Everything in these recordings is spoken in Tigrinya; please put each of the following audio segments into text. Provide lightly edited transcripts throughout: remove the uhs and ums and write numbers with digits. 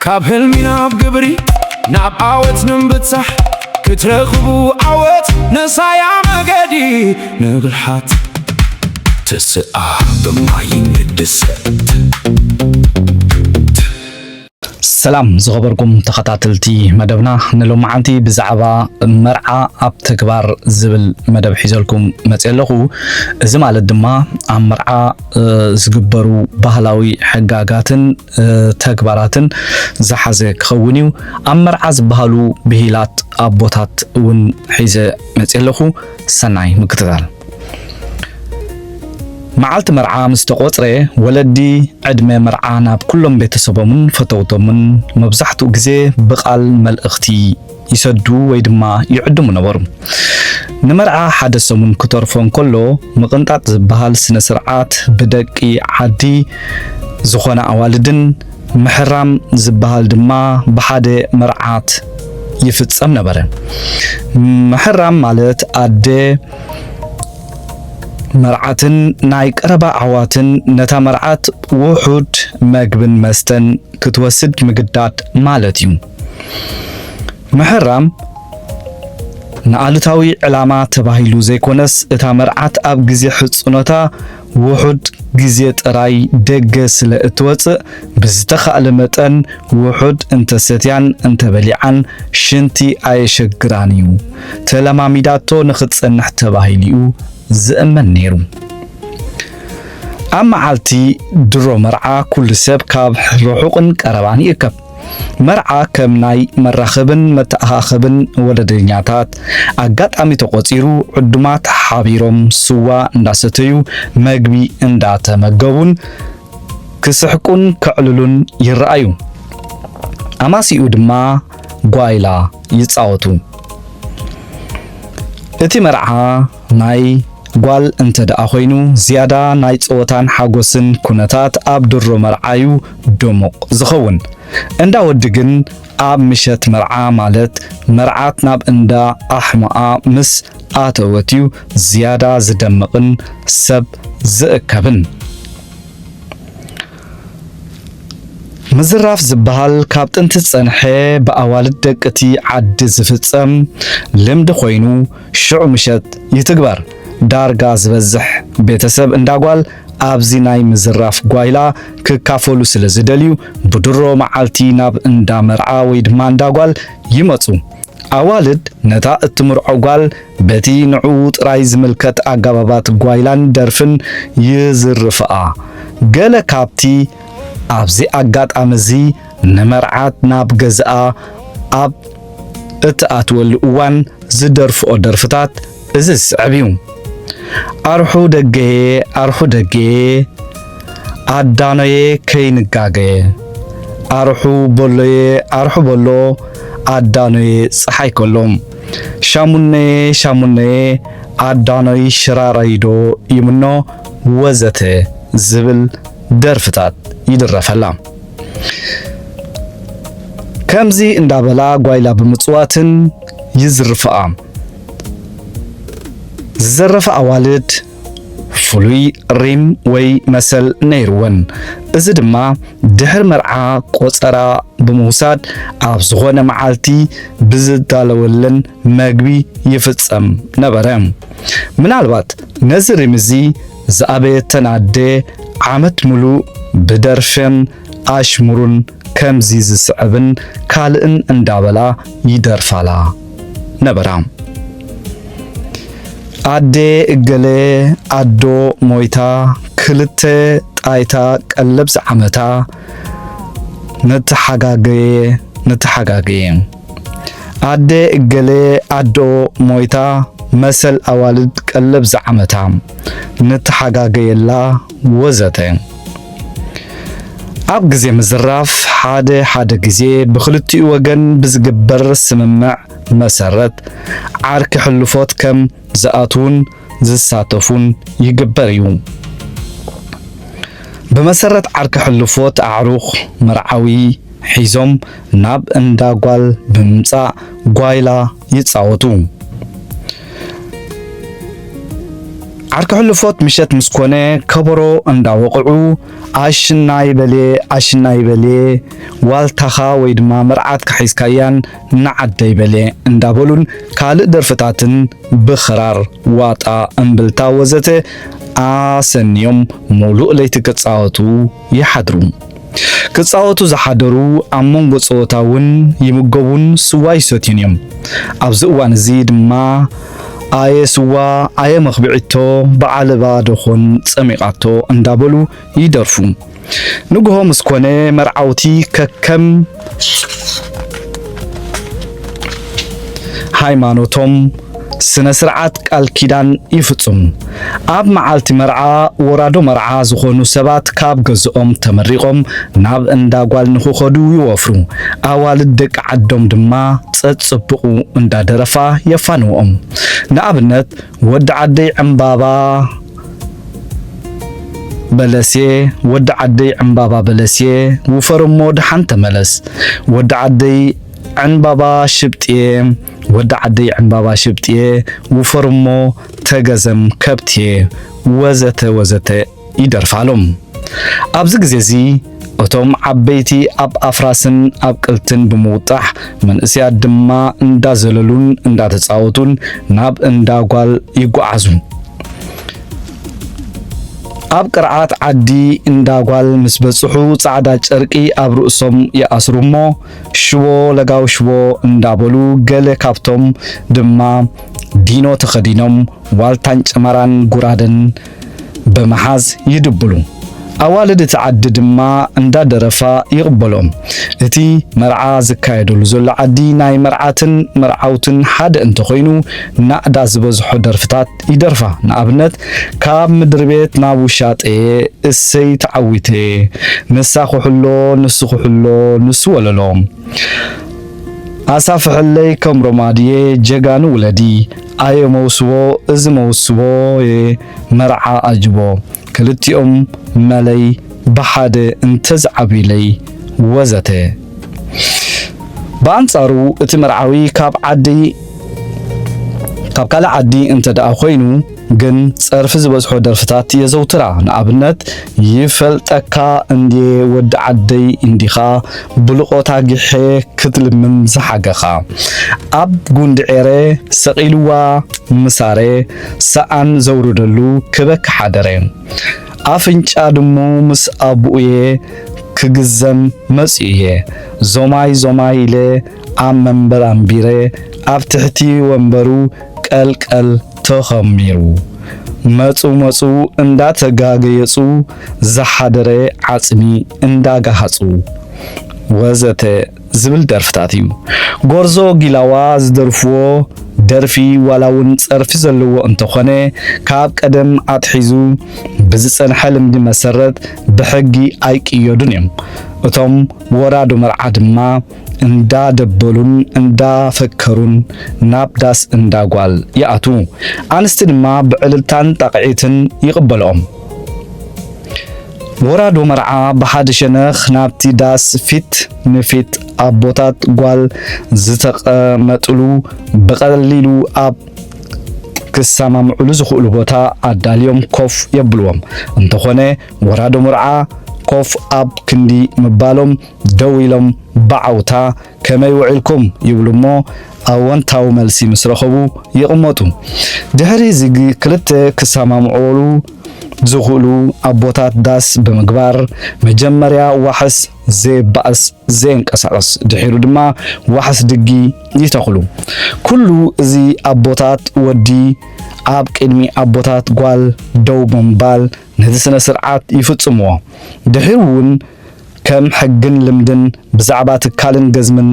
ካብ ህልሚ ናብ ግብሪ ናብ ዓወት ንምብጻሕ ክትረኽቡ ዓወት ነሳያ መገዲ ንብልሓት ተስአ በማይን ድሰት ሰላም ዝኸበርኩም ተኸታተልቲ መደብና ንሎም መዓልቲ ብዛዕባ መርዓ ኣብ ተግባር ዝብል መደብ ሒዘልኩም መጽለኹ እዚ ማለት ድማ ኣብ መርዓ ዝግበሩ ባህላዊ ሕጋጋትን ተግባራትን ዝሓዘ ክኸውን እዩ ኣብ መርዓ ዝበሃሉ ብሂላት ኣቦታት እውን ሒዘ መጽለኹ ሰናይ ምክትታል معلت مرعى مستقوطري ولدي عدمي مرعى ناب كلهم بيتسببون فتوتمون مبزحتو غزي بقال ملأختي يسدو ويدما يعدو منورم نمرعى حدثمون كترفون كله مقنطات زبهال سنة سرعات بدقي عادي زخونا أوالدن محرام زبهال دما بحادي مرعات يفتسم نبره محرام مالت عادي مرعاتن ناي قربا عواتن نتا مرعات وحود مغبن مستن كتوسد مقدات مالتيو محرم نعالتاوي علامة تباهيلو زيكونس اتا مرعات اب غزي حصنوتا وحود غزيت راي دغس لاتوص بزتخال متن وحود انت ستيان انت بليعان شنتي ايشغرانيو تلماميداتو نخصنح تباهيليو زأمن نيرو أما عالتي درو مرعى كل سب كاب روحقن كرباني إكب مرعى كم ناي مرخبن متأخبن ولدنياتات أجت أمي تقصيرو عدمات حبيرم سوا ناستيو مجبي اندات مجبون كسحكون كعللون يرأيو أما سيودما قايلا يتصاوتو إتي مرعى ناي قال انت دا اخوينو زيادة نايت اوتان حاقوسن كونتات اب درو مرعايو دوموق زخون اندا ودقن اب مشت مرعا مالت مرعات ناب اندا احماء مس اتوتيو زيادة زدمقن سب زأكبن مزراف زبال كابتن تتصنحي بأوالد دقتي عد زفتسم لمد خوينو شعو مشت يتقبر دارغا زبزح بيتسب انداغوال ابزي ناي مزراف غوايلا ككافولو سلازدليو بدرو معالتي ناب اندا مرعا ويدما انداغوال يمصو اوالد نتا اتمرعو غوال بتي نعوط رايز ملكت اغابابات غوايلان درفن يزرفا غلا كابتي ابزي اغاط امزي نمرعات ناب غزا اب اتاتول وان زدرفو درفتات ازس عبيو أرحو دقي أدانوي كين قاقي أرحو بولو أدانوي صحي كلهم شاموني أدانوي شرارايدو يمنو وزته زبل درفتات يدرفلا كمزي اندابلا قوايلا بمصواتن يزرفا زرف أوالد فلوي ريم وي مسل نيرون إذا ما دهر مرعى قصرا بموساد أبزغون معالتي بزد دالولن مغبي يفتسم نبرم من الوقت نزر مزي زابي تنادي عامت ملو بدرفن أشمرون كمزي زسعبن كالن اندابلا يدرفالا نبرم أدي إجلي أدو مويتا كلته تايتا قلب زعمتا نتحقاقي أدي إجلي أدو مويتا مسل أوالد قلب زعمتا نتحقاقي لا وزتين أب غزي مزراف حادة غزي بخلتي وغن بزقبر سممع مسرت عارك حلفوت كم زآتون زساتفون يقبريو بمسرت عارك حلفوت أعروخ مرعوي حيزم ناب انداغوال بمصا غوايلا يتصاوتو ዓርኪ ሕልፎት ምሸት ምስ ኮነ ከበሮ እንዳወቕዑ ኣሽና ይበለ ዋልታኻ ወይ ድማ መርዓትካ ሒዝካያን ንዓደይ በለ እንዳበሉን ካልእ ደርፍታትን ብኽራር ዋጣ እምብልታ ወዘተ ኣሰንዮም ሙሉእ ለይቲ ክጻወቱ ይሓድሩ። ክጻወቱ ዝሓደሩ ኣብ መንጎ ጸወታ እውን ይምገቡን ስዋ ይሰትዩን እዮም። ኣብዚ እዋን እዚ ድማ ኣየ ስዋ ኣየ መኽቢዒቶ በዓል ባዶኾን ጸሚቓቶ እንዳበሉ ይደርፉ። ንግሆ ምስ ኮነ መርዓውቲ ከከም ሃይማኖቶም ስነ ስርዓት ቃል ኪዳን ይፍጹም። ኣብ መዓልቲ መርዓ ወራዶ መርዓ ዝኾኑ ሰባት ካብ ገዝኦም ተመሪቖም ናብ እንዳጓል ንኽኸዱ ይወፍሩ። ኣዋልድ ደቂ ዓዶም ድማ ጸጽብቑ እንዳደረፋ የፋንዎም። ንኣብነት ወዲ ዓደይ ዕምባባ በለሴ ውፈርሞ ድሓን ተመለስ ወዲ ዓደይ ዕምባባ ሽብጥየ ውፈርሞ ተገዘም ከብትየ ወዘተ ይደርፋሎም። ኣብዚ ግዜ እዚ እቶም ዓበይቲ ኣብ ኣፍራስን ኣብ ቅልትን ብምውጣሕ መንእስያት ድማ እንዳዘለሉን እንዳተጻወቱን ናብ እንዳጓል ይጓዓዙ። ኣብ ቅርዓት ዓዲ እንዳጓል ምስ በጽሑ ጻዕዳ ጨርቂ ኣብ ርእሶም ይኣስሩሞ ሽቦ ለጋው ሽቦ እንዳበሉ ገለ ካብቶም ድማ ዲኖ ተኸዲኖም ዋልታን ጨመራን ጉራደን በመሓዝ ይድብሉ። ኣዋልድ እቲ ዓዲ ድማ እንዳደረፋ ይቕበሎም። እቲ መርዓ ዝካየደሉ ዘሎ ዓዲ ናይ መርዓትን መርዓውትን ሓደ እንተኾይኑ ናዕዳ ዝበዝሖ ደርፍታት ይደርፋ። ንኣብነት ካብ ምድሪ ቤት ናብ ውሻጠየ እሰይ ተዓዊተ ንሳኹሕሎ ንስኹሕሎ ንሱ ወለሎም ኣሳፍሕለይ ከም ሮማድየ ጀጋኑ ውለዲ ኣየ መውስቦ እዚ መውስቦ መርዓ ኣጅቦ ክልቲኦም መለይ ብሓደ እንተዝዓብይለይ ወዘተ። ብኣንጻሩ እቲ መርዓዊ ካብ ካልእ ዓዲ እንተደኣ ኮይኑ ግን ጸርፊ ዝበዝሖ ደርፍታት የዘውትራ። ንኣብነት ይፈልጠካ እንዴ ወዲ ዓደይ እንዲኻ ብልቆታ ጊxe ክትልምም ዝሓገኻ ኣብ ጉንዲ ዔረ ሰቂልዋ ምሳሬ ሰኣን ዘውርደሉ ክበክ ሓደረ ኣፍንጫ ድሞ ምስ ኣቡየ ክግዘም መጽእየ ዞማይ ኢለ ኣብ መንበር ኣንቢረ ኣብ ትሕቲ ወንበሩ ቀልቀል ተኸሚሩ መፁ እንዳተጋገየፁ ዝሓደረ ዓጽሚ እንዳጋሃፁ ወዘተ ዝብል ደርፍታት እዩ። ጎርዞ ጊላዋ ዝደርፍዎ ደርፊ ዋላውን ጸርፊ ዘለዎ እንተኾነ ካብ ቀደም ኣትሒዙ ብዝጸንሐ ልምዲ መሰረት ብሕጊ ኣይቅየዱን እዮም። እቶም ወራዶ መርዓ ድማ እንዳደበሉን እንዳፈከሩን ናብ ዳስ እንዳጓል ይኣቱ። ኣንስቲ ድማ ብዕልልታን ጣቕዒትን ይቕበልኦም። ወራዶ መርዓ ብሓደ ሸነኽ ናብቲ ዳስ ፊት ንፊት ኣቦታት ጓል ዝተቐመጥሉ ብቐሊሉ ኣብ ክሰማምዑሉ ዝኽእሉ ቦታ ኣዳልዮም ኮፍ የብልዎም። እንተኾነ ወራዶ መርዓ ኮፍ ኣብ ክንዲ ምባሎም ደው ኢሎም ብዓውታ ከመይ ውዒልኩም ይብሉሞ ኣወንታዊ መልሲ ምስ ረኸቡ ይቕመጡ። ድሕሪ እዚ ክልተ ክሰማምዑሉ ዝኽእሉ ኣቦታት ዳስ ብምግባር መጀመርያ ዋሕስ ዘይባእስ ዘይንቀሳቐስ ድሒሩ ድማ ዋሕስ ድጊ ይተኽሉ። ኩሉ እዚ ኣቦታት ወዲ ኣብ ቅድሚ ኣቦታት ጓል ደው ብምባል ነቲ ስነ ስርዓት ይፍጽምዎ። ድሒሩ እውን ከም ሕግን ልምድን ብዛዕባ ትካልን ገዝምን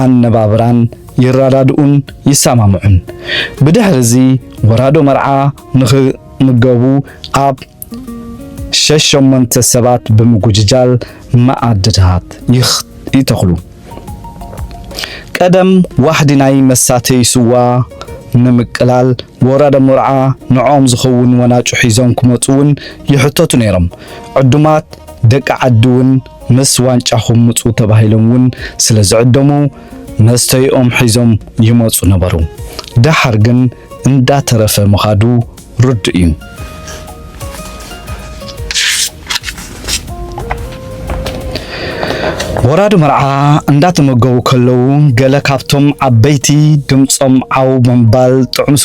ኣነባብራን ይረዳድኡን ይሰማምዑን። ብድሕሪ እዚ ወራዶ መርዓ ንኽምገቡ ኣብ 6-8 ሰባት ብምጉጅጃል መኣድታት ይተኽሉ። ቀደም ዋሕዲ ናይ መሳተይ ስዋ ንምቅላል ወራዶ መርዓ ንዖም ዝኸውን ወናጩ ሒዞም ክመጹውን ይሕተቱ ነይሮም። ዕዱማት ደቂ ዓዲ እውን ምስ ዋንጫኹም ምፁ ተባሂሎም እውን ስለ ዝዕደሙ መስተይኦም ሒዞም ይመጹ ነበሩ። ድሓር ግን እንዳተረፈ ምኻዱ ርድ እዩ። ወራድ መርዓ እንዳተመገቡ ከለው ገለ ካብቶም ዓበይቲ ድምጾም ዓው መንባል ጥዑም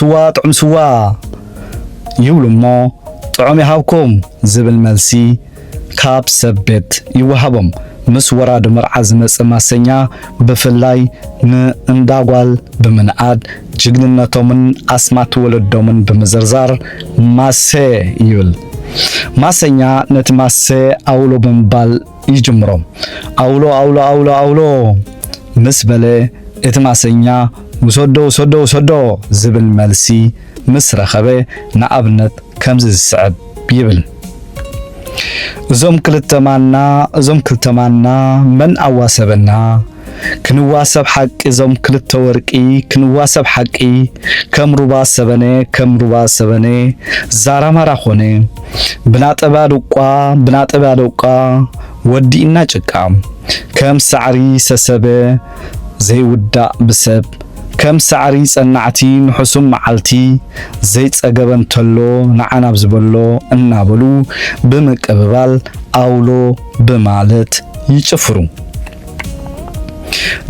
ስዋ ይብሉሞ ጥዑም ይሃብኩም ዝብል መልሲ ካብ ሰበት ይወሃቦም ምስ ወራድ መርዓ ዝመጽእ ማሰኛ ብፍላይ ንእንዳጓል ብምንኣድ ጅግንነቶምን ኣስማት ወለዶምን ብምዝርዛር ማሴ ይብል ማሰኛ ነቲ ማሴ ኣውሎ ብምባል ይጅምሮም ኣውሎ ምስ በለ እቲ ማሰኛ ውሰዶ ዝብል መልሲ ምስ ረኸበ ንኣብነት ከምዚ ዝስዕብ ይብል እዞም ክልተማና መን ኣዋሰበና ክንዋሰብ ሓቂ እዞም ክልተ ወርቂ ክንዋሰብ ሓቂ ከም ሩባ ሰበነ ዛራማራ ኾነ ብናጠባ ደቋ ወዲእና ጭቃ ከም ሳዕሪ ሰሰበ ዘይውዳእ ብሰብ ከም ሳዕሪ ጸናዕቲ ንሑሱም መዓልቲ ዘይጸገበን ተሎ ንዓናብ ዝበሎ እናበሉ ብምቅብባል ኣውሎ በማለት ይጭፍሩ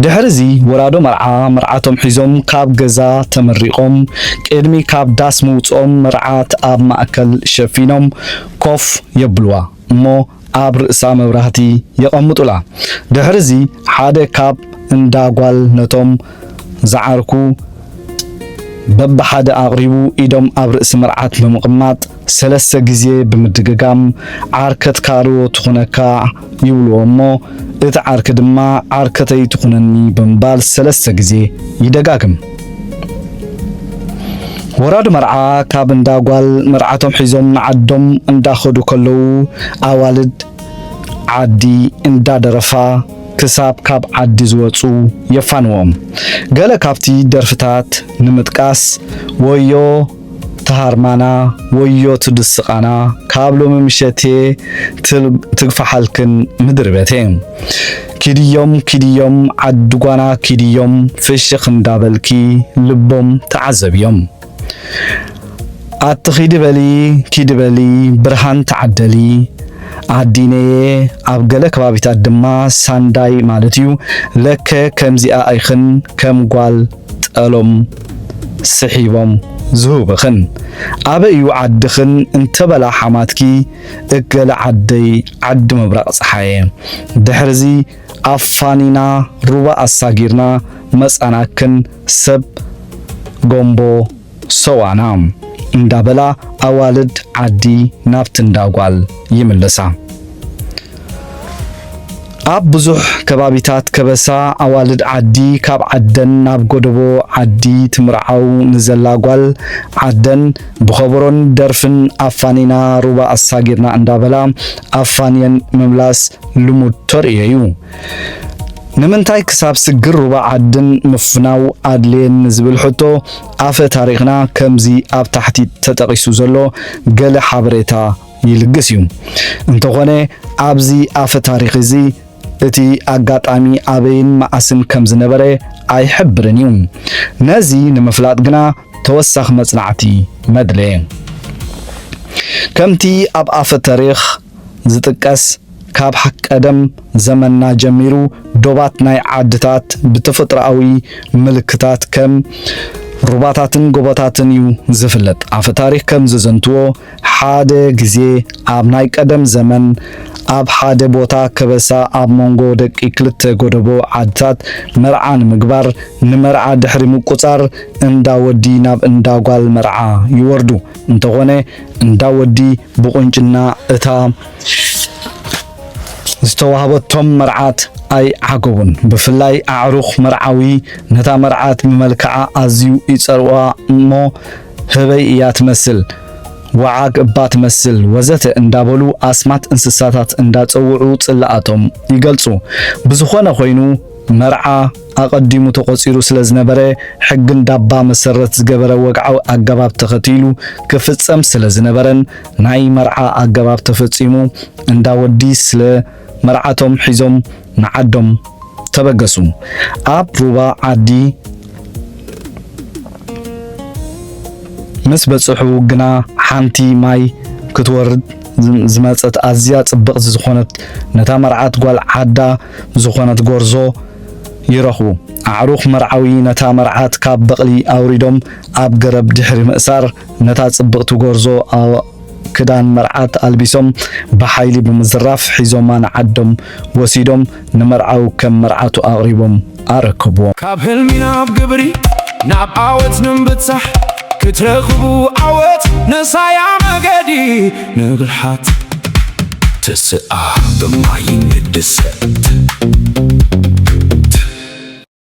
ድሕርዚ ወራዶ መርዓቶም ሒዞም ካብ ገዛ ተመሪቆም ቅድሚ ካብ ዳስ ምውጾም መርዓት ኣብ ማእከል ሸፊኖም ኮፍ የብልዋ እሞ ኣብ ርእሳ መብራህቲ የቐምጡላ ድሕርዚ ሓደ ካብ እንዳጓል ነቶም ዝዓርኩ በብሓደ ኣቕሪቡ ኢዶም ኣብ ርእሲ መርዓት ብምቕማጥ 3 ግዜ ብምድግጋም ዓርከት ካልኦ ትኹነካ ይብልዎ እሞ እቲ ዓርክ ድማ ዓርከተይ ትኹነኒ ብምባል 3 ግዜ ይደጋግም ወራድ መርዓ ካብ እንዳጓል መርዓቶም ሒዞም ንዓዶም እንዳኸዱ ከለው ኣዋልድ ዓዲ እንዳደረፋ ክሳብ ካብ ዓዲ ዝወጹ የፋንዎም ገለ ካብቲ ደርፍታት ንምጥቃስ ወዮ ተሃርማና ወዮ ትድስቃና ካብ ሎሚ ምሸቴ ትግፋሓልክን ምድርበቴ ኪድዮም ዓድጓና ኪድዮም ፍሽኽ እንዳበልኪ ልቦም ተዓዘብዮም ኪድበሊ ብርሃን ተዓደሊ ዓዲነየ ኣብ ገለ ከባቢታት ድማ ሳንዳይ ማለት እዩ ለከ ከምዚኣ ኣይኽን ከም ጓል ጠሎም ስሒቦም ዝሁብኽን ኣበ እዩ ዓድኽን እንተበላ ሓማትኪ እገለ ዓዲ መብራቕ ፀሓየ ድሕርዚ ኣፋኒና ሩባ ኣሳጊርና መጻናክን ሰብ ጎምቦ ሰዋና እንዳበላ ኣዋልድ ዓዲ ናብቲ እንዳጓል ይምለሳ ኣብ ብዙሕ ከባቢታት ከበሳ ኣዋልድ ዓዲ ካብ ዓደን ናብ ጎደቦ ዓዲ ትምርዓው ንዘላጓል ዓደን ብኸበሮን ደርፍን ኣፋኒና ሩባ ኣሳጊርና እንዳበላ ኣፋንየን ምምላስ ልሙድ ተርእዩ ንምንታይ ክሳብ ስግር ሩባ ዓድን ምፍናው ኣድልየን ዝብል ሕቶ ኣፈ ታሪኽና ከምዚ ኣብ ታሕቲ ተጠቂሱ ዘሎ ገለ ሓበሬታ ይልግስ እዩ እንተኾነ ኣብዚ ኣፈ ታሪኽ እዚ እቲ ኣጋጣሚ ኣበይን ማእስን ከም ዝነበረ ኣይሕብርን እዩ ነዚ ንምፍላጥ ግና ተወሳኺ መጽናዕቲ መድለየ ከምቲ ኣብ ኣፈ ታሪኽ ዝጥቀስ ካብ ቀደም ዘመንና ጀሚሩ ዶባት ናይ ዓድታት ብተፈጥሮኣዊ ምልክታት ከም ሩባታትን ጎቦታትን እዩ ዝፍለጥ ኣፈ ታሪኽ ከም ዝዘንትዎ ሓደ ግዜ ኣብ ናይ ቀደም ዘመን ኣብ ሓደ ቦታ ከበሳ ኣብ መንጎ ደቂ ክልተ ጎደቦ ዓድታት መርዓ ንምግባር ንመርዓ ድሕሪ ምቁጻር እንዳወዲ ናብ እንዳጓል መርዓ ይወርዱ እንተኾነ እንዳወዲ ብቁንጭና እታ ዝተዋህበቶም መርዓት ኣይ ዓገቡን ብፍላይ ኣዕሩኽ መርዓዊ ነታ መርዓት ብመልክዓ ኣዝዩ ይጸርዋ እሞ ህበይ እያ ትመስል ወዓግ እባ ትመስል ወዘተ እንዳበሉ ኣስማት እንስሳታት እንዳጸውዑ ጽላኣቶም ይገልጹ ብዝኾነ ኮይኑ መርዓ ኣቀዲሙ ተቆፂሩ ስለዝነበረ ሕግ እንዳባ መሰረት ዝገበረ ወግዓዊ ኣገባብ ተኸቲሉ ክፍጸም ስለዝነበረን ናይ መርዓ ኣገባብ ተፈጺሙ እንዳወዲ ስለ መርዓቶም ሒዞም ንዓዶም ተበገሱ ኣብ ሩባ ዓዲ ምስ በጽሑ ግና ሓንቲ ማይ ክትወርድ ዝመፀት ኣዝያ ጽብቕቲ ዝኾነት ነታ መርዓት ጓል ዓዳ ዝኾነት ጎርዞ ይረኽቡ። ኣዕሩኽ መርዓዊ ነታ መርዓት ካብ በቕሊ ኣውሪዶም ኣብ ገረብ ድሕሪ ምእሳር ነታ ጽብቕቲ ጎርዞ ክዳን መርዓት ኣልቢሶም ብሓይሊ ብምዝራፍ ሒዞማ ንዓዶም ወሲዶም ንመርዓዊ ከም መርዓቱ ኣቕሪቦም ኣረከብዎም። ካብ ህልሚ ናብ ግብሪ ናብ ዓወት ንምብጻሕ ክትረኽቡ ዓወት ነሳያ መገዲ ንግልሓት ትስአ ብማይ ንድሰት